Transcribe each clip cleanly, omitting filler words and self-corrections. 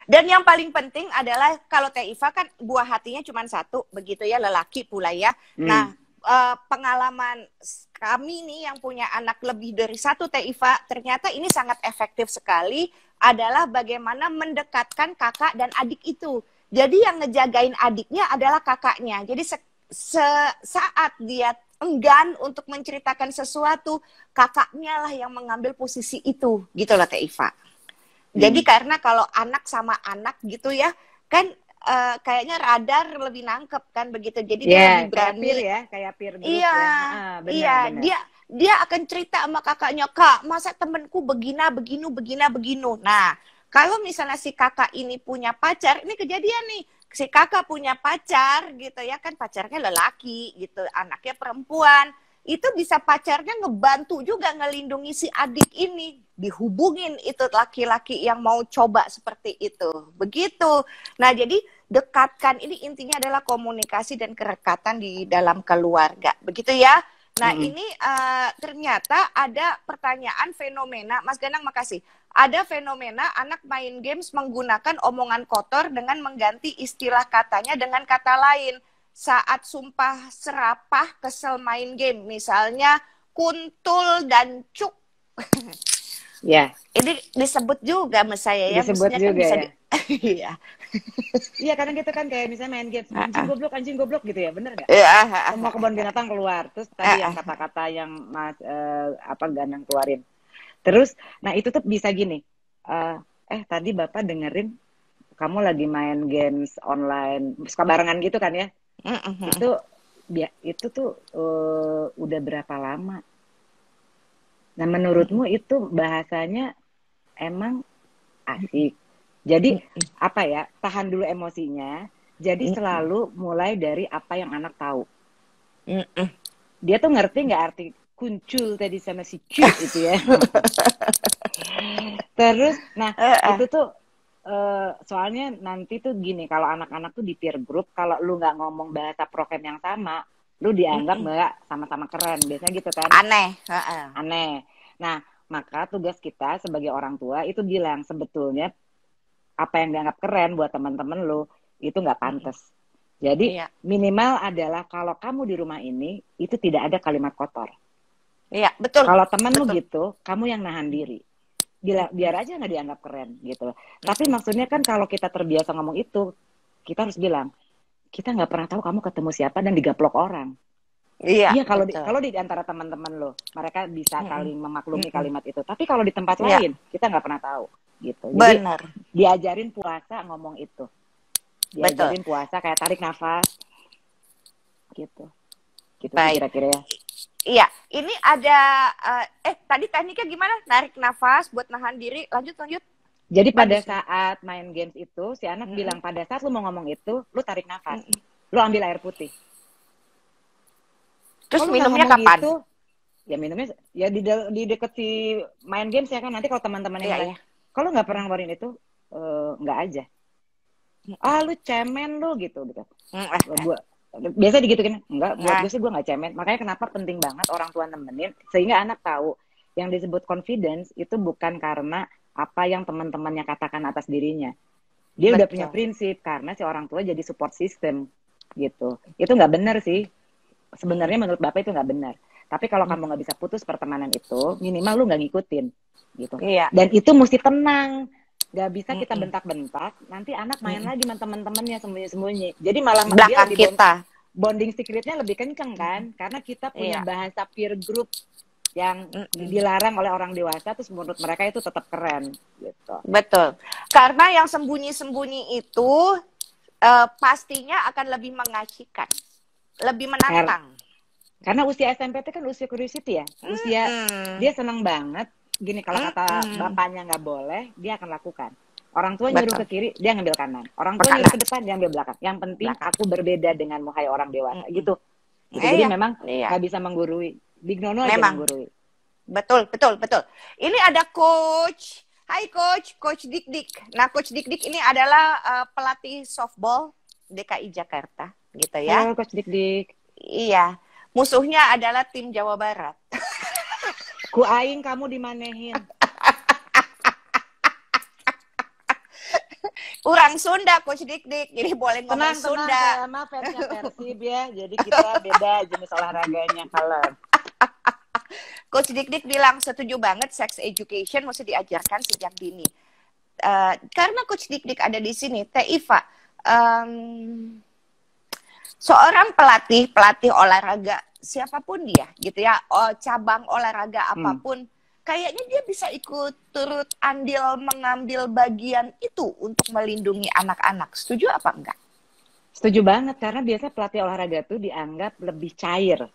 Dan yang paling penting adalah kalau Teh Iva kan buah hatinya cuma satu, begitu ya, lelaki pula ya. Nah, pengalaman kami nih yang punya anak lebih dari satu, Teh Iva, ternyata ini sangat efektif sekali adalah bagaimana mendekatkan kakak dan adik itu. Jadi yang ngejagain adiknya adalah kakaknya. Jadi saat dia enggan untuk menceritakan sesuatu, kakaknya lah yang mengambil posisi itu, gitu loh Teh Iva. Jadi karena kalau anak sama anak gitu ya, kan kayaknya radar lebih nangkep kan begitu. Jadi dia lebih berani. Kayak peer group iya, ya. iya, Benar. dia akan cerita sama kakaknya, Kak, masa temenku beginu. Nah, kalau misalnya si kakak ini punya pacar, ini kejadian nih. Si kakak punya pacar gitu ya, kan pacarnya lelaki gitu, anaknya perempuan. Itu bisa pacarnya ngebantu juga ngelindungi si adik ini, dihubungin itu laki-laki yang mau coba seperti itu. Begitu. Nah, jadi dekatkan, ini intinya adalah komunikasi dan kerekatan di dalam keluarga. Begitu ya. Nah, ini ternyata ada pertanyaan fenomena, Mas Ganang makasih. Ada fenomena anak main games menggunakan omongan kotor dengan mengganti istilah katanya dengan kata lain. Saat sumpah serapah kesel main game, misalnya kuntul dan cuk. Ya. Ini disebut juga sama saya ya. Disebut Maksudnya juga kan bisa ya. Iya. Iya, kadang gitu kan kayak misalnya main games, anjing goblok gitu ya, bener nggak? Iya. Semua kebun binatang keluar. Terus tadi yang kata-kata yang Mas Ganang keluarin. Terus, nah itu tuh bisa gini. Tadi Bapak dengerin kamu lagi main games online, suka barengan gitu kan ya? Itu tuh udah berapa lama? Nah, menurutmu itu bahasanya emang asik. Jadi apa ya? Tahan dulu emosinya. Jadi selalu mulai dari apa yang anak tahu. Dia tuh ngerti nggak arti kuncul tadi sama si cute itu ya. Terus, nah itu tuh soalnya nanti tuh gini, kalau anak-anak tuh di peer group, kalau lu nggak ngomong bahasa prokem yang sama, lu dianggap nggak sama-sama keren, biasanya gitu kan? Aneh. Nah, maka tugas kita sebagai orang tua itu bilang sebetulnya apa yang dianggap keren buat teman-teman lu itu nggak pantas. Jadi minimal adalah kalau kamu di rumah ini itu tidak ada kalimat kotor. Iya, betul. Kalau temanmu gitu, kamu yang nahan diri. Biar aja nggak dianggap keren gitu. Tapi maksudnya kan kalau kita terbiasa ngomong itu, kita harus bilang, kita nggak pernah tahu kamu ketemu siapa dan digaplok orang. Iya, kalau di antara teman-teman lo, mereka bisa saling memaklumi kalimat itu. Tapi kalau di tempat lain, kita nggak pernah tahu gitu. Jadi diajarin puasa ngomong itu. Diajarin puasa kayak tarik nafas gitu. Gitu kira-kira ya. Iya, ini ada tadi tekniknya gimana? Narik nafas buat nahan diri. Lanjut. Jadi pada saat main games itu, si anak bilang pada saat lu mau ngomong itu, lu tarik nafas. Lu ambil air putih. Terus minumnya kapan? Gitu, ya minumnya ya di deket si main games ya kan. Nanti kalau teman-teman yang lain, kalau nggak pernah ngeluarin itu, nggak aja. Lu cemen lu gitu. Biasa digituin, enggak, buat gue sih gue nggak cemen. Makanya kenapa penting banget orang tua nemenin, sehingga anak tahu yang disebut confidence itu bukan karena apa yang teman-temannya katakan atas dirinya. Dia udah punya prinsip, karena si orang tua jadi support system gitu. Itu nggak benar sih. Sebenarnya menurut Bapak itu nggak benar. Tapi kalau kamu nggak bisa putus pertemanan itu, minimal lu nggak ngikutin gitu. Dan itu mesti tenang. Gak bisa kita bentak-bentak, nanti anak main lagi sama teman-temannya sembunyi-sembunyi. Jadi malah belakang kita bonding secretnya lebih kenceng kan, karena kita punya bahasa peer group yang dilarang oleh orang dewasa, terus menurut mereka itu tetap keren gitu. Betul. Karena yang sembunyi-sembunyi itu pastinya akan lebih mengasihkan, lebih menantang. Karena usia SMP itu kan usia curiosity ya, usia dia senang banget. Gini, kalau kata bapaknya nggak boleh, dia akan lakukan. Orang tua nyuruh ke kiri, dia ngambil kanan. Orang tua nyuruh ke depan, dia ambil belakang. Yang penting aku berbeda denganmu, hai orang dewasa. Gitu. Jadi memang nggak bisa menggurui. Big Nono aja menggurui. Betul. Ini ada coach. Hai Coach Dik. Nah, Coach Dik ini adalah pelatih softball DKI Jakarta, gitu ya. Halo Coach Dik. Iya. Musuhnya adalah tim Jawa Barat. Ku aing kamu dimanehin. Orang Sunda, Coach Dik-Dik, jadi boleh ngomong Sunda. Tenang, maaf fansnya Persib ya, jadi kita beda jenis olahraganya kalau. Coach Dik-Dik bilang setuju banget sex education mesti diajarkan sejak dini. Karena Coach Dik-Dik ada di sini, Teh Iva, seorang pelatih olahraga siapapun dia, gitu ya, cabang olahraga apapun, kayaknya dia bisa ikut turut andil mengambil bagian itu untuk melindungi anak-anak. Setuju apa enggak? Setuju banget, karena biasa pelatih olahraga tuh dianggap lebih cair,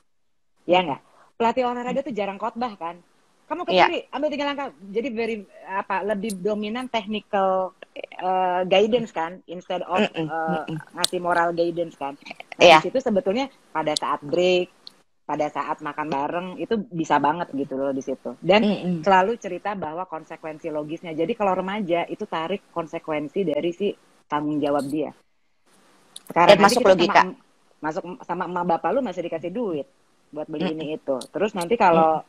ya enggak? Pelatih olahraga tuh jarang khotbah kan. Kamu ke kiri, ambil 3 langkah. Jadi lebih dominan technical guidance kan, instead of ngasih moral guidance kan. Nah, di situ sebetulnya pada saat break, pada saat makan bareng itu bisa banget gitu loh di situ. Dan selalu cerita bahwa konsekuensi logisnya. Jadi kalau remaja itu tarik konsekuensi dari si tanggung jawab dia. Sekarang masuk logika. Masuk sama emak bapak lu masih dikasih duit buat beli ini itu. Terus nanti kalau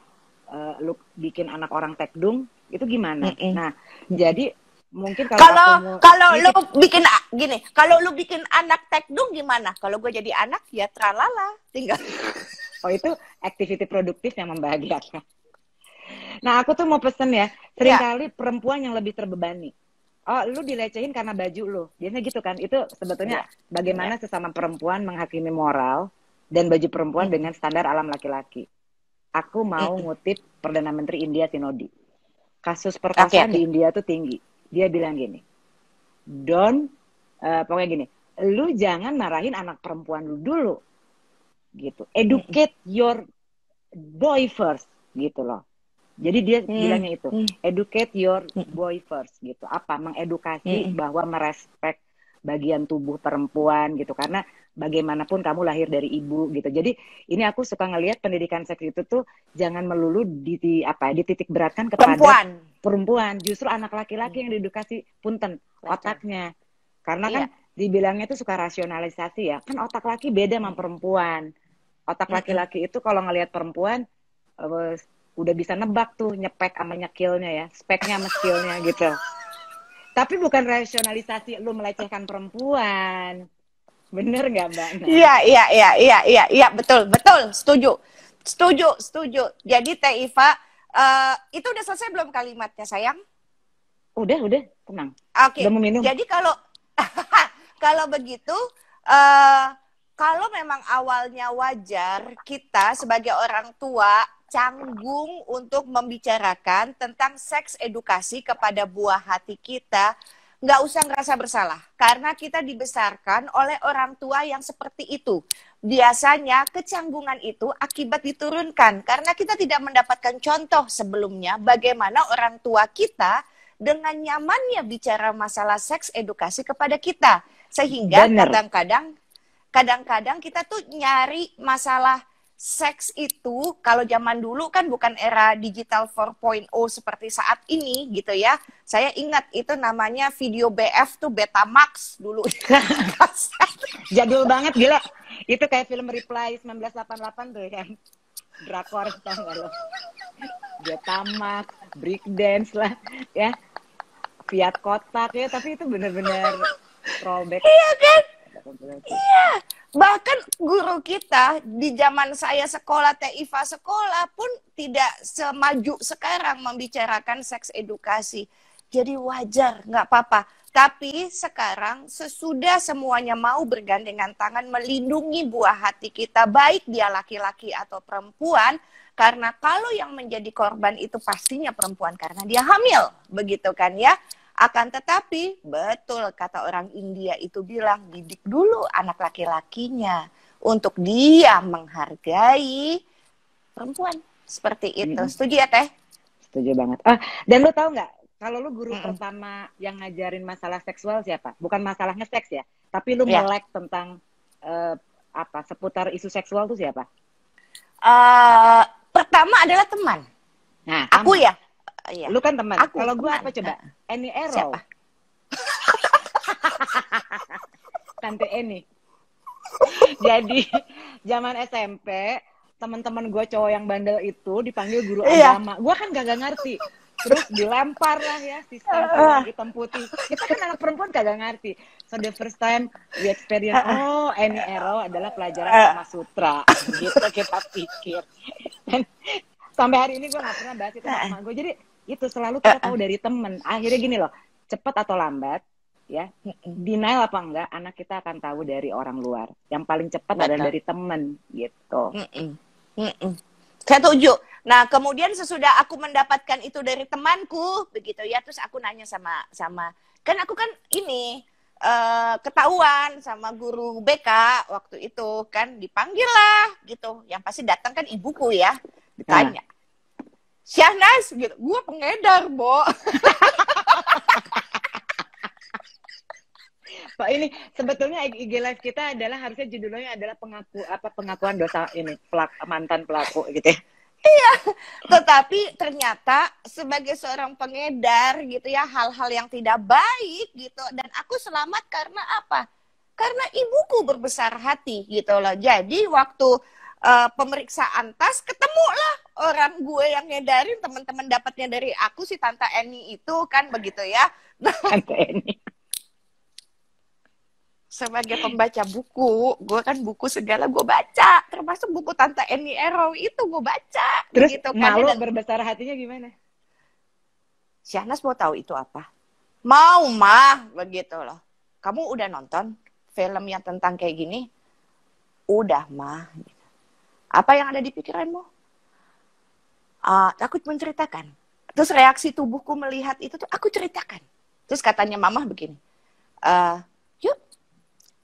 lu bikin anak orang tekdung itu gimana? Nah, jadi mungkin kalau lu bikin gini, kalau lu bikin anak tekdung gimana? Kalau gue jadi anak ya tralala, tinggal. Oh, itu activity produktif yang membahagiakan. Nah, aku tuh mau pesen ya, seringkali perempuan yang lebih terbebani. Oh, lu dilecehin karena baju lu. Biasanya gitu kan. Itu sebetulnya bagaimana sesama perempuan menghakimi moral dan baju perempuan dengan standar alam laki-laki. Aku mau ngutip Perdana Menteri India Sinodi. Kasus perkosaan di India tuh tinggi. Dia bilang gini, pokoknya gini, lu jangan marahin anak perempuan lu dulu. Gitu. Educate your boy first, gitu loh. Jadi dia bilangnya itu, educate your boy first, gitu. Apa? Mengedukasi bahwa merespek bagian tubuh perempuan, gitu. Karena bagaimanapun kamu lahir dari ibu, gitu. Jadi ini aku suka ngelihat pendidikan seks itu tuh jangan melulu dititik beratkan kepada perempuan. Justru anak laki-laki yang diedukasi punten otaknya. Karena kan dibilangnya tuh suka rasionalisasi ya. Kan otak laki beda sama perempuan. Otak laki-laki itu kalau ngelihat perempuan udah bisa nebak tuh nyepek sama nyekilnya ya, speknya sama skillnya gitu. Tapi bukan rasionalisasi lu melecehkan perempuan. Bener nggak, Mbak? Iya, betul, setuju. Jadi Teh Iva, itu udah selesai belum kalimatnya, sayang? Udah, tenang. Oke. Udah mau minum. Jadi kalau begitu, kalau memang awalnya wajar kita sebagai orang tua canggung untuk membicarakan tentang seks edukasi kepada buah hati kita, nggak usah ngerasa bersalah. Karena kita dibesarkan oleh orang tua yang seperti itu. Biasanya kecanggungan itu akibat diturunkan. Karena kita tidak mendapatkan contoh sebelumnya bagaimana orang tua kita dengan nyamannya bicara masalah seks edukasi kepada kita. Sehingga kadang-kadang kita tuh nyari masalah seks itu, kalau zaman dulu kan bukan era digital 4.0 seperti saat ini gitu ya. Saya ingat itu namanya video BF tuh Betamax dulu. Jadul banget, gila. Itu kayak film Reply 1988 tuh kan. Drakor, tau gak lo? Betamax, breakdance lah ya. Fiat kotak ya, tapi itu bener-bener throwback. Iya kan? Iya. Bahkan guru kita di zaman saya sekolah, Teh Iva sekolah pun tidak semaju sekarang membicarakan seks edukasi. Jadi wajar, nggak apa-apa. Tapi sekarang sesudah semuanya mau bergandengan tangan melindungi buah hati kita, baik dia laki-laki atau perempuan, karena kalau yang menjadi korban itu pastinya perempuan karena dia hamil, begitu kan ya. Akan tetapi, betul kata orang India itu bilang, didik dulu anak laki-lakinya untuk dia menghargai perempuan. Seperti itu. Setuju ya, Teh? Setuju banget. Dan lu tahu nggak, kalau lu guru pertama yang ngajarin masalah seksual siapa? Bukan masalahnya seks ya, tapi lu melek tentang seputar isu seksual tuh siapa? Pertama adalah teman. Nah, aku ya. Iya. Lu kan teman. Kalau gue apa coba? Annie Errol. Siapa? Tante Annie. Jadi zaman SMP teman-teman gue cowok yang bandel itu dipanggil guru agama. Gue kan gak ngerti. terus dilempar lah ya si stempel hitam putih. Kita kan anak perempuan kagak ngerti. So the first time we experience, oh any arrow adalah pelajaran Kama Sutra, gitu kita pikir. Dan sampai hari ini gue nggak pernah bahas itu sama gue. Jadi itu selalu kita tahu dari temen. Akhirnya gini loh, cepat atau lambat ya, denial apa enggak, anak kita akan tahu dari orang luar. Yang paling cepat adalah dari temen gitu. Saya setuju. Nah, kemudian sesudah aku mendapatkan itu dari temanku, begitu ya, terus aku nanya sama kan aku kan ini ketahuan sama guru BK waktu itu kan, dipanggil lah gitu. Yang pasti datang kan ibuku ya, ditanya. Syahnas gitu, gue pengedar, Bo. Pak, ini sebetulnya IG live kita adalah harusnya judulnya adalah pengakuan dosa ini mantan pelaku gitu ya. Iya, tetapi ternyata sebagai seorang pengedar gitu ya, hal-hal yang tidak baik gitu, dan aku selamat karena apa? Karena ibuku berbesar hati gitu loh. Jadi waktu pemeriksaan tas, ketemulah orang gue yang ngedarin, teman-teman dapatnya dari aku, si Tante Eni itu kan begitu ya. Tante Eni. Sebagai pembaca buku, gue kan buku segala gue baca, termasuk buku Tante Eni Arrow itu gue baca. Terus gitu, malu kan, berbesar hatinya gimana? Syahnas mau tahu itu apa? Mau, mah, begitu loh. Kamu udah nonton film yang tentang kayak gini? Udah, mah. Apa yang ada di pikiranmu? Takut menceritakan. Terus reaksi tubuhku melihat itu tuh aku ceritakan. Terus katanya mama begini, yuk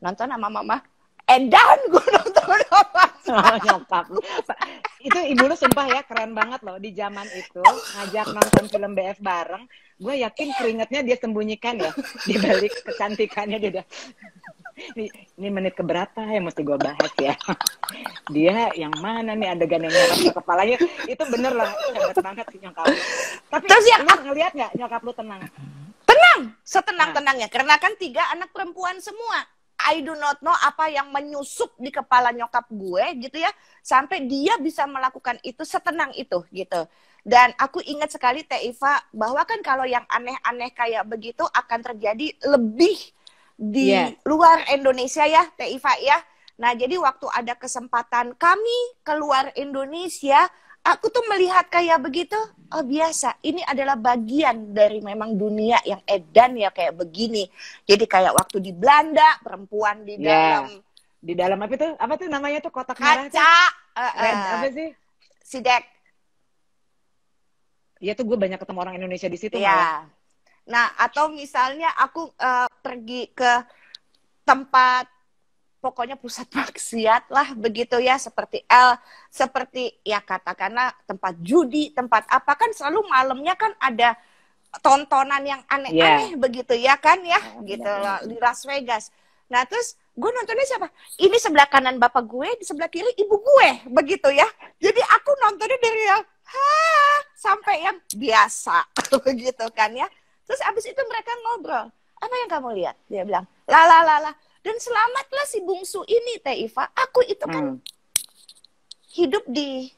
nonton sama mama. Edan gue nonton sama nyokap. Itu ibu lu sumpah ya keren banget loh. Di zaman itu ngajak nonton film BF bareng, gue yakin keringetnya dia sembunyikan ya di balik kecantikannya dia udah. Ini menit keberapa yang mesti gue bahas ya. Dia yang mana nih adegan yang nyerap ke kepalanya. Itu bener lah, hebat banget sih nyokap lu. Tapi terus ya, lu ngeliat gak nyokap lu tenang? Tenang, setenang-tenangnya. Karena kan 3 anak perempuan semua. I do not know apa yang menyusup di kepala nyokap gue gitu ya, sampai dia bisa melakukan itu setenang itu gitu. Dan aku ingat sekali Teh Iva, bahwa kan kalau yang aneh-aneh kayak begitu akan terjadi lebih di luar Indonesia ya Teh Iva ya. Nah jadi waktu ada kesempatan kami keluar Indonesia, aku tuh melihat kayak begitu, oh biasa, ini adalah bagian dari memang dunia yang edan ya kayak begini. Jadi kayak waktu di Belanda, perempuan di dalam apa tuh namanya tuh kotak kaca, merah tuh? Apa sih? Sidek. Iya tuh gue banyak ketemu orang Indonesia di situ. Ya. Nah atau misalnya aku pergi ke tempat pokoknya pusat maksiat lah begitu ya, seperti ya katakanlah tempat judi, tempat apa, kan selalu malamnya kan ada tontonan yang aneh-aneh begitu ya kan ya, gitu loh di Las Vegas. Nah terus gue nontonnya siapa? Ini sebelah kanan bapak gue, di sebelah kiri ibu gue, begitu ya. Jadi aku nontonnya dari yang sampai yang biasa begitu kan ya. Terus abis itu mereka ngobrol, apa yang kamu lihat? Dia bilang, lah. Dan selamatlah si bungsu ini, Teh Iva. Aku itu kan hidup di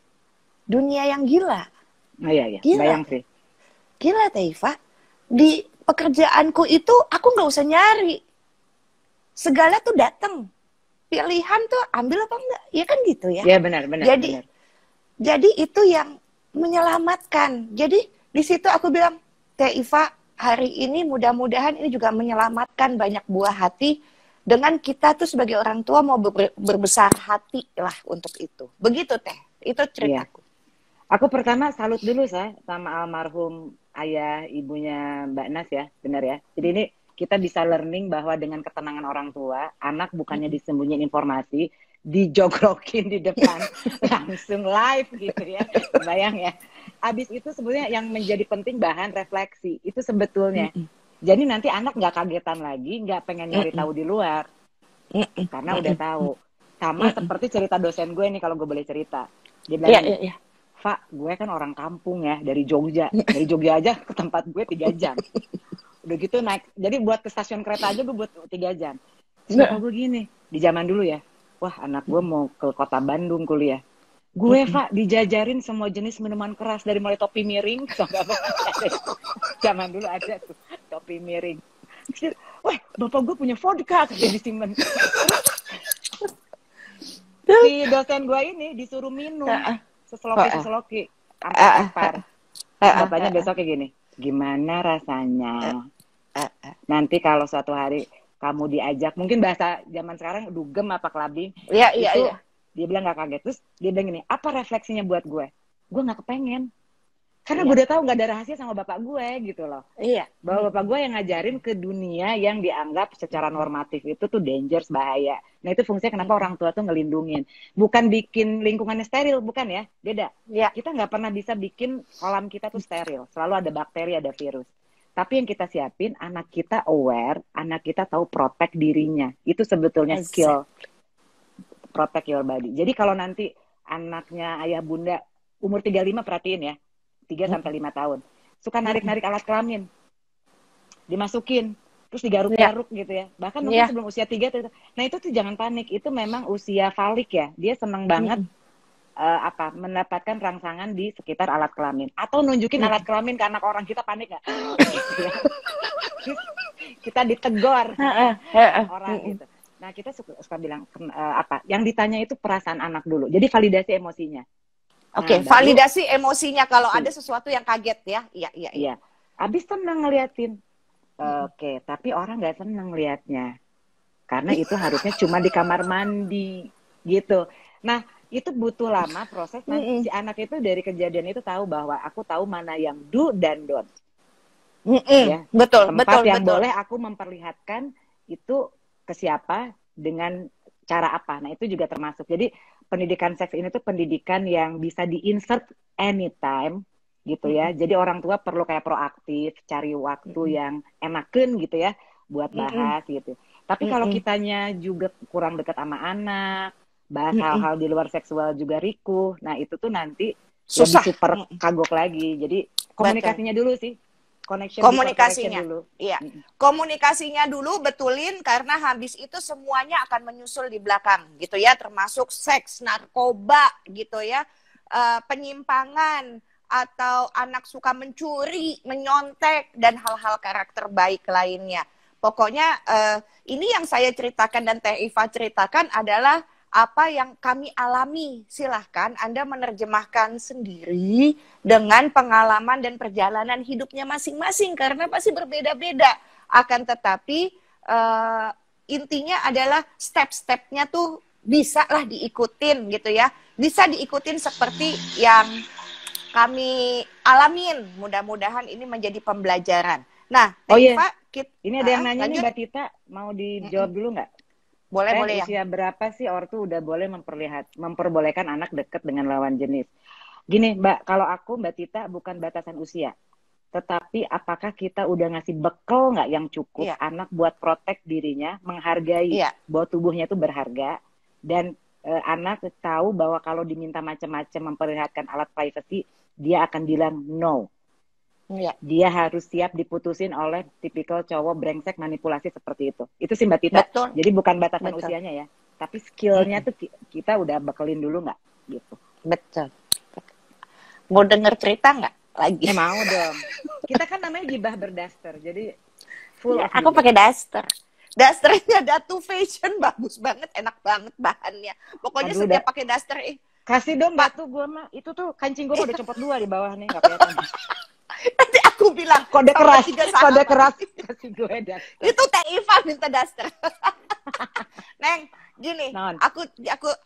dunia yang gila. Iya. Gila. Bayang sih. Gila, Teh Iva. Di pekerjaanku itu aku nggak usah nyari. Segala tuh datang. Pilihan tuh ambil apa enggak? Ya kan gitu ya. Iya benar. Jadi itu yang menyelamatkan. Jadi di situ aku bilang, Teh Iva, hari ini mudah-mudahan ini juga menyelamatkan banyak buah hati. Dengan kita tuh sebagai orang tua mau berbesar hati lah untuk itu. Begitu Teh, itu ceritaku. Aku pertama salut dulu sama almarhum ayah ibunya Mbak Nas ya, benar ya. Jadi ini kita bisa learning bahwa dengan ketenangan orang tua, anak bukannya disembunyiin informasi, dijogrokin di depan, langsung live gitu ya. Bayang ya. Abis itu sebenarnya yang menjadi penting bahan refleksi, itu sebetulnya. Jadi nanti anak nggak kagetan lagi, nggak pengen nyari tahu di luar, karena udah tahu. Sama seperti cerita dosen gue nih, kalau gue boleh cerita. Dia bilang, Pak, gue kan orang kampung ya, dari Jogja aja ke tempat gue 3 jam. Udah gitu naik, jadi buat ke stasiun kereta aja gue buat 3 jam. Terus gue gini, di zaman dulu ya, wah anak gue mau ke kota Bandung kuliah. Gue, Pak, dijajarin semua jenis minuman keras dari mulai topi miring sampai apa. Zaman dulu ada tuh topi miring. Wah, bapak gue punya vodka kayak disimpan. Si dosen gue ini disuruh minum seseloki sampai lapar. Bapaknya besoknya gini, gimana rasanya? Nanti kalau suatu hari kamu diajak, mungkin bahasa zaman sekarang dugem apa kelabing, itu dia bilang nggak kaget. Terus dia bilang gini, apa refleksinya buat gue? Gue nggak kepengen. Karena gue udah tahu nggak ada rahasia sama bapak gue gitu loh. Bahwa bapak gue yang ngajarin ke dunia yang dianggap secara normatif itu tuh dangerous, bahaya. Nah itu fungsinya kenapa orang tua tuh ngelindungin. Bukan bikin lingkungannya steril, bukan ya. Beda. Kita nggak pernah bisa bikin kolam kita tuh steril. Selalu ada bakteri, ada virus. Tapi yang kita siapin, anak kita aware, anak kita tahu protect dirinya. Itu sebetulnya skill. Protect your body. Jadi kalau nanti anaknya ayah bunda umur 35, perhatiin ya. 3-5 tahun. Suka narik-narik alat kelamin. Dimasukin. Terus digaruk-garuk gitu ya. Bahkan mungkin sebelum usia 3. Nah itu tuh jangan panik. Itu memang usia falik ya. Dia senang banget mendapatkan rangsangan di sekitar alat kelamin. Atau nunjukin alat kelamin ke anak orang. Kita panik gak? Kita ditegor orang gitu. Nah kita suka bilang yang ditanya itu perasaan anak dulu. Jadi validasi emosinya. Oke, validasi emosinya kalau ada sesuatu yang kaget ya. Iya. Abis senang ngeliatin. Oke, tapi orang nggak senang ngeliatnya. Karena itu harusnya cuma di kamar mandi gitu. Nah itu butuh lama proses. Nah si anak itu dari kejadian itu tahu bahwa aku tahu mana yang do dan don't. Ya, betul. Yang boleh aku memperlihatkan itu ke siapa dengan cara apa. Nah itu juga termasuk. Jadi pendidikan seks ini tuh pendidikan yang bisa di-insert anytime gitu ya. Jadi orang tua perlu kayak proaktif, cari waktu yang enakeun gitu ya buat bahas gitu. Tapi kalau kitanya juga kurang dekat sama anak, bahas hal-hal di luar seksual juga rikuh. Nah itu tuh nanti susah, lebih super kagok lagi. Jadi komunikasinya dulu sih. Komunikasinya dulu. Iya. Komunikasinya dulu betulin, karena habis itu semuanya akan menyusul di belakang gitu ya, termasuk seks, narkoba gitu ya, penyimpangan atau anak suka mencuri, menyontek dan hal-hal karakter baik lainnya. Pokoknya ini yang saya ceritakan dan Teh Iva ceritakan adalah apa yang kami alami. Silahkan Anda menerjemahkan sendiri dengan pengalaman dan perjalanan hidupnya masing-masing, karena pasti berbeda-beda. Akan tetapi intinya adalah step-stepnya tuh bisa lah diikutin gitu ya. Bisa diikutin seperti yang kami alamin. Mudah-mudahan ini menjadi pembelajaran. Nah, Eva, ini ada yang nanya nih Mbak Tita, mau dijawab dulu nggak? Boleh usia berapa sih ortu udah boleh memperbolehkan anak deket dengan lawan jenis? Gini Mbak, kalau aku Mbak Tita bukan batasan usia, tetapi apakah kita udah ngasih bekal nggak yang cukup anak buat protect dirinya, menghargai bahwa tubuhnya itu berharga, dan anak tahu bahwa kalau diminta macam-macam memperlihatkan alat privacy, dia akan bilang no. Dia harus siap diputusin oleh tipikal cowok brengsek manipulasi seperti itu. Itu sih Mbak Tita. Betul. Jadi bukan batasan usianya ya, tapi skillnya tuh kita udah bekelin dulu nggak gitu. Betul. Mau denger cerita nggak lagi? Mau dong. Kita kan namanya gibah berdaster, jadi full. Aku pakai daster. Dasternya Datu Fashion, bagus banget, enak banget bahannya. Pokoknya setiap pakai daster kasih dong Batu gue mah. Itu tuh kancing gue udah copot 2 di bawah nih, nggak kelihatan. Nanti aku bilang kode keras kasih gue daster. Itu Teh Iva minta daster. Neng, gini,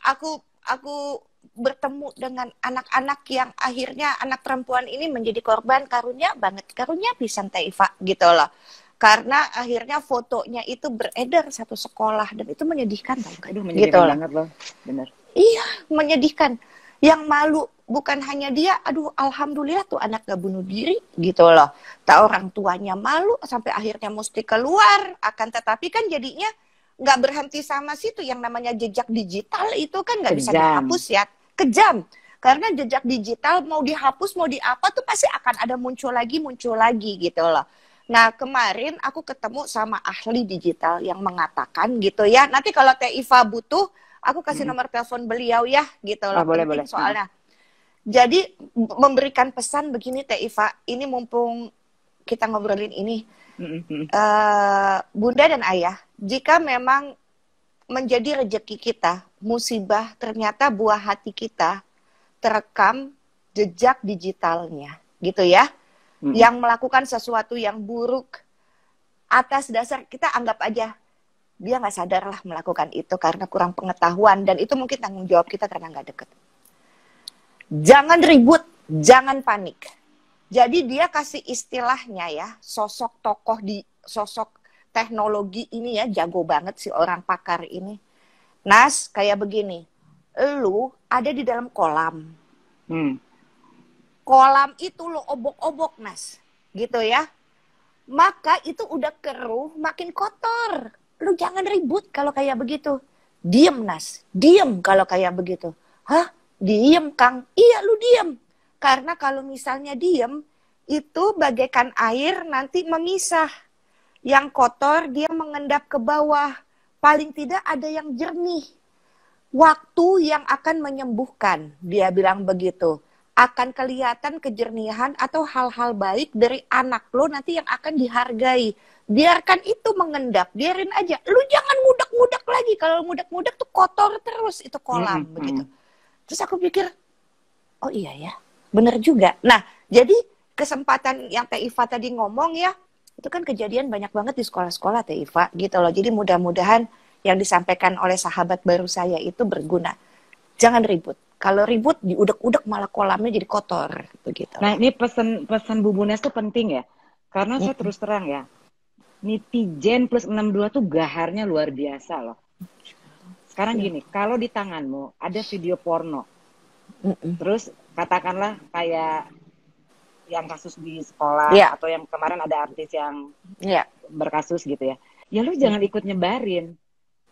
aku bertemu dengan anak-anak yang akhirnya anak perempuan ini menjadi korban karunia pisan Teh Iva gitu loh. Karena akhirnya fotonya itu beredar satu sekolah dan itu menyedihkan tau kan? Menyedihkan gitu banget loh, bener. Iya, menyedihkan. Yang malu bukan hanya dia, alhamdulillah tuh anak gak bunuh diri gitu loh. Tak orang tuanya malu sampai akhirnya mesti keluar. Akan tetapi kan jadinya gak berhenti sama situ, yang namanya jejak digital itu kan gak bisa dihapus ya. Kejam. Karena jejak digital mau dihapus mau diapa tuh pasti akan ada muncul lagi gitu loh. Nah kemarin aku ketemu sama ahli digital yang mengatakan gitu ya. Nanti kalau Teh Iva butuh, Aku kasih nomor telepon beliau ya, gitu loh. Boleh, Penting boleh. soalnya. Jadi memberikan pesan begini Teh Iva, ini mumpung kita ngobrolin ini, Bunda dan Ayah, jika memang menjadi rejeki kita, musibah ternyata buah hati kita terekam jejak digitalnya, gitu ya, yang melakukan sesuatu yang buruk atas dasar kita anggap aja dia nggak sadar lah melakukan itu karena kurang pengetahuan, dan itu mungkin tanggung jawab kita karena nggak deket. Jangan ribut, jangan panik. Jadi dia kasih istilahnya ya, sosok tokoh di sosok teknologi ini ya, jago banget si orang pakar ini. Nas, kayak begini, lu ada di dalam kolam. Kolam itu lu obok-obok, Nas, gitu ya. Maka itu udah keruh, makin kotor. Lu jangan ribut kalau kayak begitu. Diem, Nas, diem kalau kayak begitu. Hah? Diem, Kang? Iya, lu diem. Karena kalau misalnya diem, itu bagaikan air nanti memisah. Yang kotor dia mengendap ke bawah. Paling tidak ada yang jernih. Waktu yang akan menyembuhkan, dia bilang begitu. Akan kelihatan kejernihan atau hal-hal baik dari anak lo nanti yang akan dihargai. Biarkan itu mengendap, biarin aja. Lu jangan ngudak-ngudak lagi. Kalau ngudak-ngudak tuh kotor terus itu kolam, begitu. Terus aku pikir, oh iya ya, bener juga. Nah, jadi kesempatan yang Teh Iva tadi ngomong ya, itu kan kejadian banyak banget di sekolah-sekolah Teh Iva, gitu loh. Jadi mudah-mudahan yang disampaikan oleh sahabat baru saya itu berguna. Jangan ribut. Kalau ribut, diudek-udek malah kolamnya jadi kotor, begitu. Nah, ini pesan Bu Bunes tuh penting ya. Karena saya terus terang ya, netizen plus 62 tuh gaharnya luar biasa loh. Sekarang gini, kalau di tanganmu ada video porno, terus katakanlah kayak yang kasus di sekolah, atau yang kemarin ada artis yang berkasus gitu ya, ya lu jangan ikut nyebarin.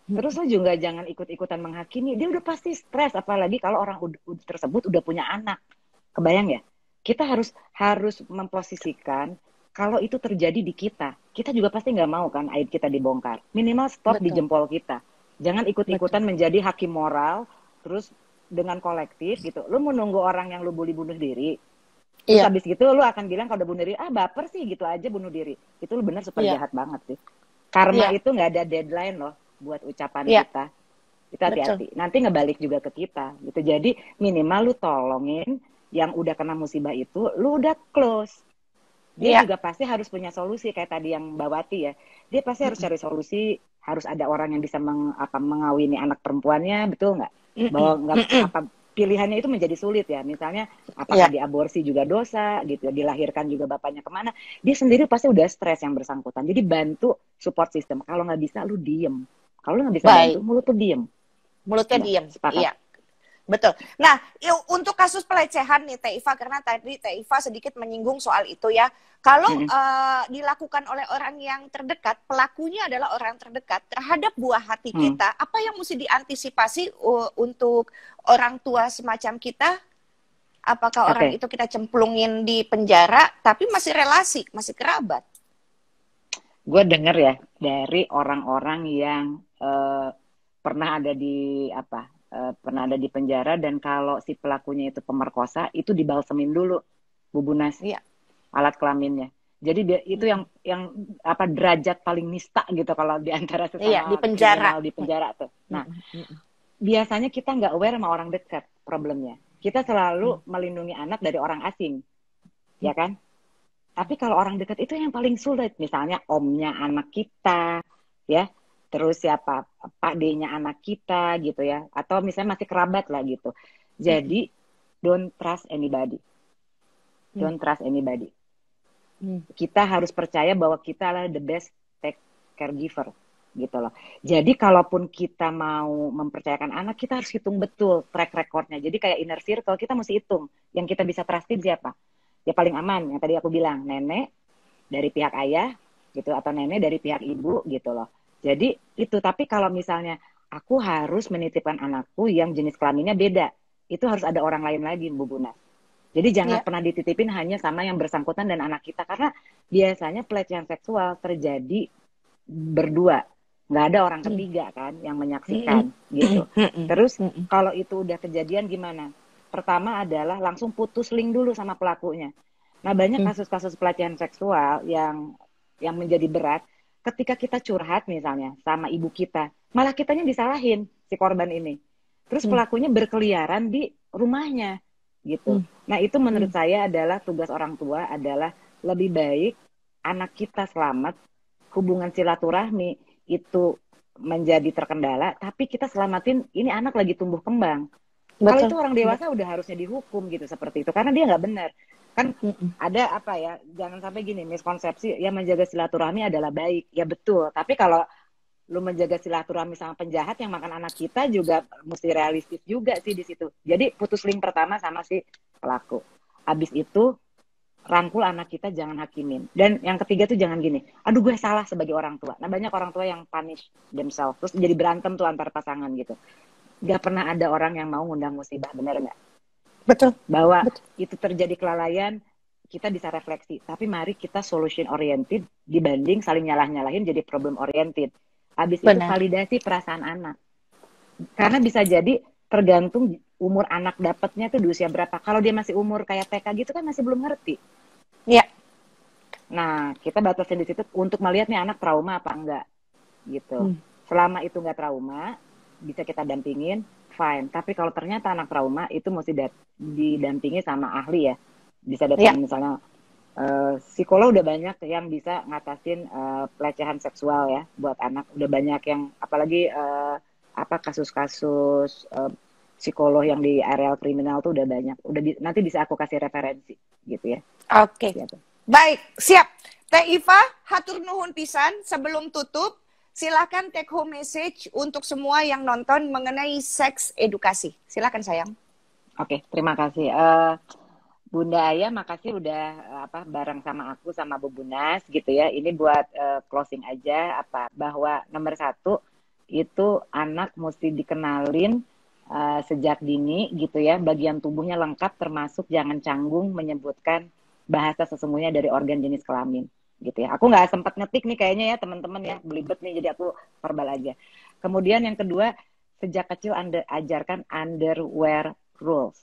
Terus lu juga jangan ikut-ikutan menghakimi. Dia udah pasti stres, apalagi kalau orang tersebut udah punya anak. Kebayang ya? Kita harus memposisikan kalau itu terjadi di kita. Kita juga pasti nggak mau kan aib kita dibongkar. Minimal stop di jempol kita. Jangan ikut-ikutan menjadi hakim moral, terus dengan kolektif gitu. Lu mau nunggu orang yang lu bully bunuh diri, terus habis gitu lu akan bilang kalau udah bunuh diri, baper sih gitu aja bunuh diri. Itu lu bener super jahat banget sih. Karma itu nggak ada deadline loh buat ucapan kita. Kita hati-hati. Nanti ngebalik juga ke kita gitu. Jadi minimal lu tolongin yang udah kena musibah itu, lu udah close. Dia juga pasti harus punya solusi kayak tadi yang Mbak Wati ya. Dia pasti harus cari solusi, harus ada orang yang bisa mengawini anak perempuannya, betul nggak? Bahwa pilihannya itu menjadi sulit ya. Misalnya apakah diaborsi juga dosa gitu, dilahirkan juga bapaknya kemana. Dia sendiri pasti udah stres yang bersangkutan. Jadi bantu support system. Kalau nggak bisa lu diem. Kalau lu nggak bisa bantu, mulut tuh diem. Mulutnya diem. Iya. Betul. Nah, untuk kasus pelecehan nih Teh Iva, karena tadi Teh Iva sedikit menyinggung soal itu ya. Kalau dilakukan oleh orang yang terdekat, pelakunya adalah orang terdekat terhadap buah hati kita, apa yang mesti diantisipasi untuk orang tua semacam kita? Apakah orang itu kita cemplungin di penjara, tapi masih relasi, masih kerabat? Gue denger ya dari orang-orang yang pernah ada di penjara, dan kalau si pelakunya itu pemerkosa itu dibalsemin dulu Bu Bunas alat kelaminnya. Jadi itu yang derajat paling nista gitu kalau di antara sesama di penjara. Di penjara tuh. Nah, biasanya kita nggak aware sama orang dekat problemnya. Kita selalu melindungi anak dari orang asing, ya kan? Tapi kalau orang dekat itu yang paling sulit. Misalnya omnya anak kita, ya. Terus siapa Pak D-nya anak kita gitu ya, atau misalnya masih kerabat lah gitu. Jadi don't trust anybody. Kita harus percaya bahwa kita adalah the best caregiver gitu loh. Jadi kalaupun kita mau mempercayakan anak, kita harus hitung betul track recordnya. Jadi kayak inner circle kita mesti hitung yang kita bisa trustin siapa. Ya paling aman yang tadi aku bilang, nenek dari pihak ayah gitu, atau nenek dari pihak ibu gitu loh. Jadi itu, tapi kalau misalnya aku harus menitipkan anakku yang jenis kelaminnya beda, itu harus ada orang lain lagi Bu Bunas. Jadi jangan pernah dititipin hanya sama yang bersangkutan dan anak kita, karena biasanya pelecehan seksual terjadi berdua. nggak ada orang ketiga kan yang menyaksikan gitu. Terus kalau itu udah kejadian gimana? Pertama adalah langsung putus link dulu sama pelakunya. Nah, banyak kasus-kasus pelecehan seksual yang menjadi berat ketika kita curhat misalnya sama ibu kita, malah kitanya disalahin si korban ini. Terus pelakunya berkeliaran di rumahnya gitu. Nah, itu menurut saya adalah tugas orang tua adalah lebih baik anak kita selamat, hubungan silaturahmi itu menjadi terkendala, tapi kita selamatin ini anak lagi tumbuh kembang. Kalau itu orang dewasa udah harusnya dihukum gitu seperti itu, karena dia nggak benar. Kan ada apa ya, jangan sampai gini, miskonsepsi, ya menjaga silaturahmi adalah baik, ya betul. Tapi kalau lu menjaga silaturahmi sama penjahat yang makan anak kita juga mesti realistis juga sih di situ. Jadi putus link pertama sama si pelaku. Habis itu rangkul anak kita, jangan hakimin. Dan yang ketiga tuh jangan gini, aduh gue salah sebagai orang tua. Nah, banyak orang tua yang punish themselves, terus jadi berantem tuh antar pasangan gitu. Gak pernah ada orang yang mau ngundang musibah, bener nggak? Betul. Bahwa itu terjadi kelalaian, kita bisa refleksi. Tapi mari kita solution oriented dibanding saling nyalah-nyalahin jadi problem oriented. Habis itu validasi perasaan anak. Karena bisa jadi tergantung umur anak dapatnya tuh di usia berapa. Kalau dia masih umur kayak TK gitu kan masih belum ngerti. Iya. Nah, kita batasin di situ untuk melihat nih anak trauma apa enggak gitu. Selama itu enggak trauma, bisa kita dampingin, fine. Tapi kalau ternyata anak trauma, itu mesti didampingi sama ahli ya. Bisa datang misalnya psikolog, udah banyak yang bisa ngatasin pelecehan seksual ya buat anak. Udah banyak yang apalagi kasus-kasus psikolog yang di areal kriminal tuh udah banyak. Nanti bisa aku kasih referensi gitu ya. Oke. Baik, siap. Teh Iva, hatur nuhun pisan. Sebelum tutup, silakan take home message untuk semua yang nonton mengenai seks edukasi. Silakan sayang. Oke, terima kasih. Bunda Aya, makasih udah bareng sama aku sama Bu Bunas gitu ya. Ini buat closing aja bahwa nomor 1 itu anak mesti dikenalin sejak dini gitu ya. Bagian tubuhnya lengkap termasuk jangan canggung menyebutkan bahasa sesungguhnya dari organ jenis kelamin gitu ya. Aku nggak sempat ngetik nih kayaknya ya teman-teman ya, belibet nih jadi aku verbal aja. Kemudian yang kedua, sejak kecil ajarkan underwear rules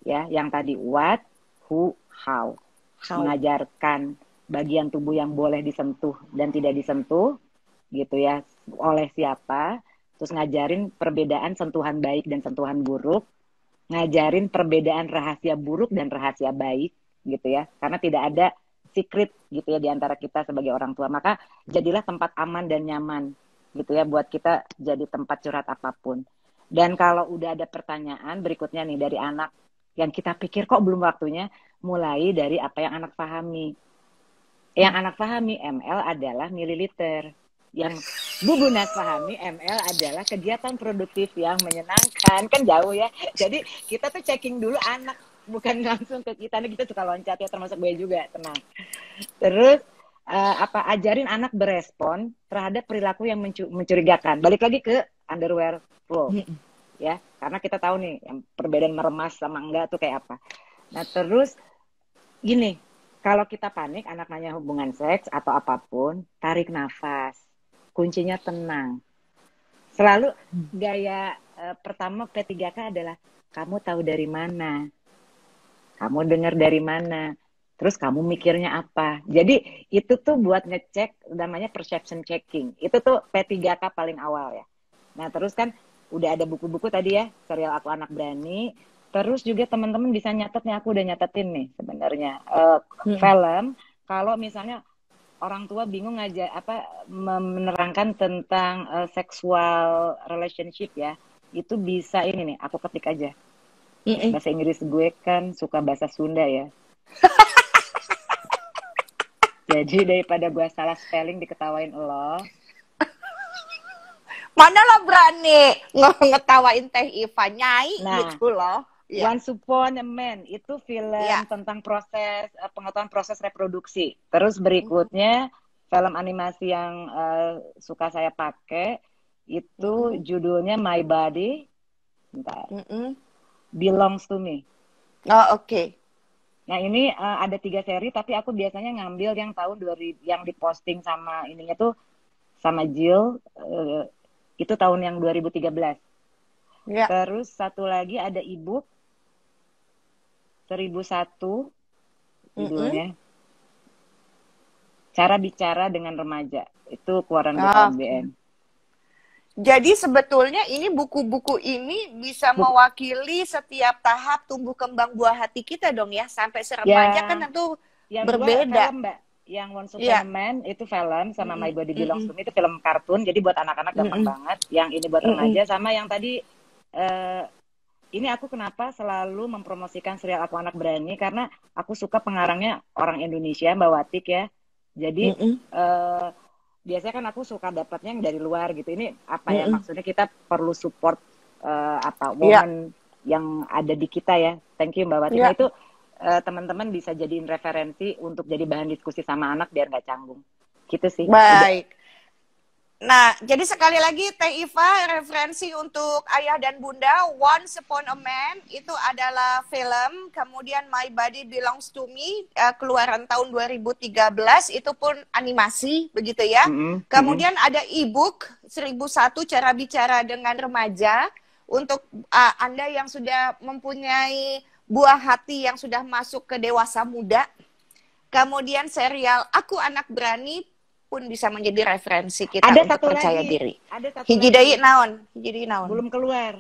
ya, yang tadi what, who, how. Mengajarkan bagian tubuh yang boleh disentuh dan tidak disentuh gitu ya, oleh siapa. Terus ngajarin perbedaan sentuhan baik dan sentuhan buruk, ngajarin perbedaan rahasia buruk dan rahasia baik gitu ya, karena tidak ada secret gitu ya di antara kita sebagai orang tua. Maka jadilah tempat aman dan nyaman gitu ya buat kita jadi tempat curhat apapun. Dan kalau udah ada pertanyaan berikutnya nih dari anak yang kita pikir kok belum waktunya, mulai dari apa yang anak pahami. Yang anak pahami ml adalah mililiter. Yang Bu Bunas pahami ml adalah kegiatan produktif yang menyenangkan. Kan jauh ya. Jadi kita tuh checking dulu anak, bukan langsung ke kita. Nih kita suka loncat ya, termasuk gue juga, tenang. Terus ajarin anak berespon terhadap perilaku yang mencurigakan. Balik lagi ke underwear flow. Ya, karena kita tahu nih yang perbedaan meremas sama enggak tuh kayak apa. Nah, terus gini, kalau kita panik anak nanya hubungan seks atau apapun, tarik nafas. Kuncinya tenang. Selalu gaya pertama P3K adalah kamu tahu dari mana? Kamu dengar dari mana? Terus kamu mikirnya apa? Jadi itu tuh buat ngecek, namanya perception checking. Itu tuh P3K paling awal ya. Nah, terus kan udah ada buku-buku tadi ya, serial Aku Anak Berani. Terus juga teman-teman bisa nyatet nih, aku udah nyatetin nih sebenarnya. Film, kalau misalnya orang tua bingung menerangkan tentang sexual relationship ya, itu bisa ini nih, aku ketik aja. Bahasa Inggris gue kan suka bahasa Sunda ya. Jadi daripada gue salah spelling diketawain lo. Mana lo berani ngetawain Teh Iva, Nyai gitu loh. Once Upon a Man itu film tentang proses pengetahuan proses reproduksi. Terus berikutnya film animasi yang suka saya pakai itu judulnya My Body, Belongs to Me. Oh, oke. Nah ini ada 3 seri, tapi aku biasanya ngambil yang tahun 2000 yang diposting sama ininya tuh sama Jill, itu tahun yang 2013. Ya. Terus satu lagi ada ebook 1001 judulnya. Cara bicara dengan remaja. Itu keluaran BKKBN. Jadi sebetulnya ini buku-buku ini bisa mewakili setiap tahap tumbuh kembang buah hati kita dong ya. Sampai seremaja kan tentu berbeda. Film, Mbak. Yang Once Upon a Man itu film, sama My Body Belongs to Me itu film kartun. Jadi buat anak-anak gampang banget. Yang ini buat remaja. Sama yang tadi, ini aku kenapa selalu mempromosikan serial Aku Anak Berani. Karena aku suka pengarangnya orang Indonesia, Mbak Watik ya. Jadi biasanya kan aku suka dapatnya yang dari luar gitu. Ini apa ya maksudnya, kita perlu support woman yang ada di kita ya. Thank you Mbak Wati. Nah, itu teman-teman bisa jadiin referensi untuk jadi bahan diskusi sama anak biar nggak canggung. Gitu sih. Baik. Nah, jadi sekali lagi Teh Iva, referensi untuk ayah dan bunda, Once Upon a Man itu adalah film, kemudian My Body Belongs to Me keluaran tahun 2013 itu pun animasi begitu ya. Kemudian ada e-book 1001 Cara Bicara dengan Remaja untuk Anda yang sudah mempunyai buah hati yang sudah masuk ke dewasa muda. Kemudian serial Aku Anak Berani pun bisa menjadi referensi kita ada untuk percaya lagi. diri. Ada satu hiji deui naon? Belum keluar.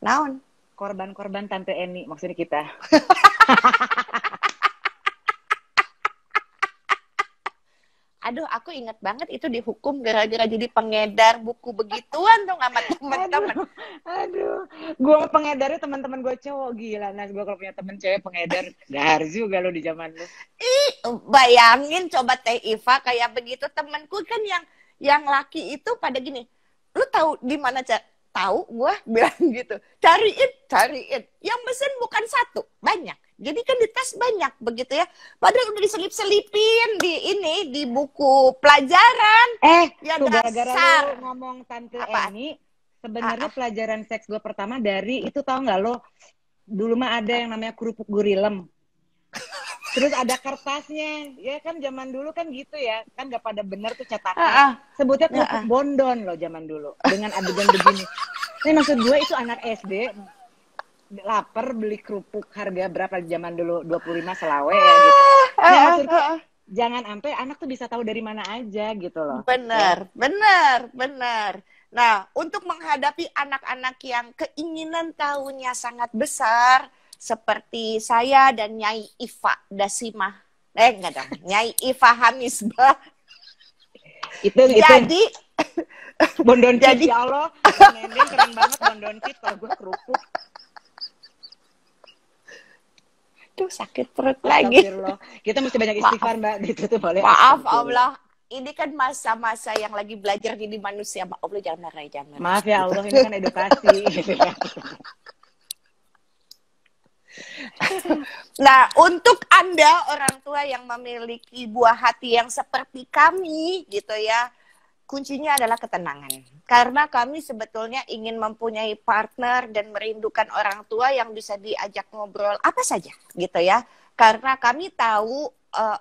Naon? Korban-korban Tante Eni maksudnya kita. Aduh, aku ingat banget itu dihukum gara-gara jadi pengedar buku begituan dong sama teman-teman. Aduh, gue pengedarnya teman-teman gue cowok, gila. Nah, gue kalau punya temen cewek pengedar, gak harus juga lo di zaman lo. Bayangin coba Teh Iva kayak begitu, temanku kan yang laki itu pada gini, lu tahu di mana tahu? Gue bilang gitu, cariin. Yang mesen bukan satu, banyak. Jadi kan di tes banyak begitu ya. Padahal udah diselip-selipin di buku pelajaran. Ya tuh gara-gara lo ngomong Tante Eni, sebenarnya pelajaran seks gue pertama dari itu, tahu nggak lo? Dulu mah ada yang namanya kerupuk gurilem. Terus ada kertasnya, ya kan zaman dulu kan gitu ya, kan nggak pada bener tuh cetaknya. Sebutnya kerupuk bondon lo zaman dulu, dengan adegan begini. Ini maksud gue itu anak SD lapar beli kerupuk harga berapa zaman dulu 25 selawe ya gitu. Nah, maksudku jangan sampai anak tuh bisa tahu dari mana aja gitu loh. Benar. Nah, untuk menghadapi anak-anak yang keinginan tahunya sangat besar seperti saya dan Nyai Iva Dasimah. Enggak dong, Nyai Iva Hamisbah. Jadi Bondon Kit, ya Allah, Nendeng keren banget Bondon Kit, kalau gue kerupuk. Tuh sakit perut lagi. Kita mesti banyak istighfar Mbak, gitu tuh boleh. Maaf Allah, ini kan masa-masa yang lagi belajar jadi manusia. Mbak Allah jangan marah, jangan. Maaf ya Allah, ini kan edukasi. Gitu ya. Nah, untuk Anda orang tua yang memiliki buah hati yang seperti kami gitu ya, kuncinya adalah ketenangan. Karena kami sebetulnya ingin mempunyai partner dan merindukan orang tua yang bisa diajak ngobrol apa saja gitu ya. Karena kami tahu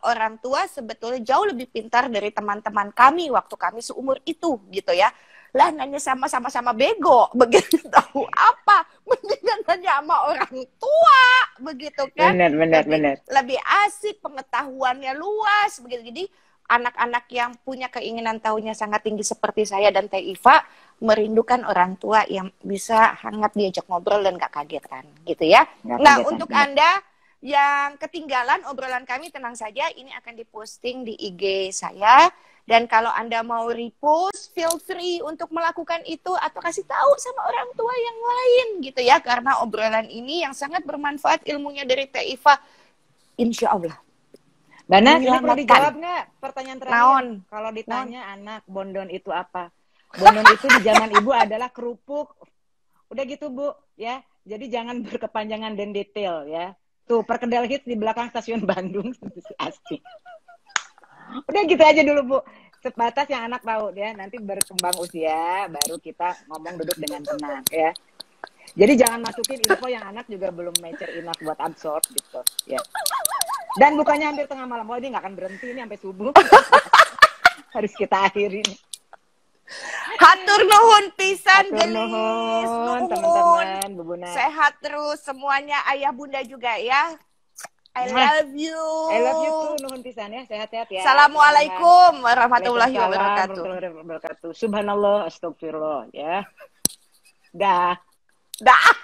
orang tua sebetulnya jauh lebih pintar dari teman-teman kami waktu kami seumur itu gitu ya. Lah nanya sama-sama bego, begitu tahu apa, mendingan nanya sama orang tua, begitu kan? Benar. Lebih asik, pengetahuannya luas, begitu. Jadi anak-anak yang punya keinginan tahunya sangat tinggi seperti saya dan Teh Iva merindukan orang tua yang bisa hangat diajak ngobrol dan gak kaget kan, gitu ya. Nah, untuk Anda yang ketinggalan obrolan kami, tenang saja, ini akan diposting di IG saya. Dan kalau Anda mau repost, feel free untuk melakukan itu atau kasih tahu sama orang tua yang lain gitu ya. Karena obrolan ini yang sangat bermanfaat ilmunya dari Teh Iva, insya Allah. Bana, ini perlu dijawab nggak pertanyaan terakhir? Naon. Kalau ditanya anak, bondon itu apa? Bondon itu di zaman ibu adalah kerupuk. Udah gitu Bu, ya. Jadi jangan berkepanjangan dan detail ya. Tuh, perkedel hits di belakang stasiun Bandung. Asik. Udah gitu aja dulu Bu, sebatas yang anak tahu ya. Nanti berkembang usia baru kita ngomong duduk dengan tenang ya. Jadi jangan masukin info yang anak juga belum mature enough buat absorb gitu ya. Dan bukannya hampir tengah malam, ini nggak akan berhenti ini sampai subuh. Harus kita akhiri. Hatur nuhun pisan Hatur gelis. nuhun teman-teman, Bubuna. Sehat terus semuanya, ayah bunda juga ya. I love you. I love you too, nuhun pisan ya, sehat-sehat ya. Assalamualaikum warahmatullahi Waalaikumsalam wabarakatuh. warahmatullahi wabarakatuh. Subhanallah, astagfirullah ya. Dah. Dah.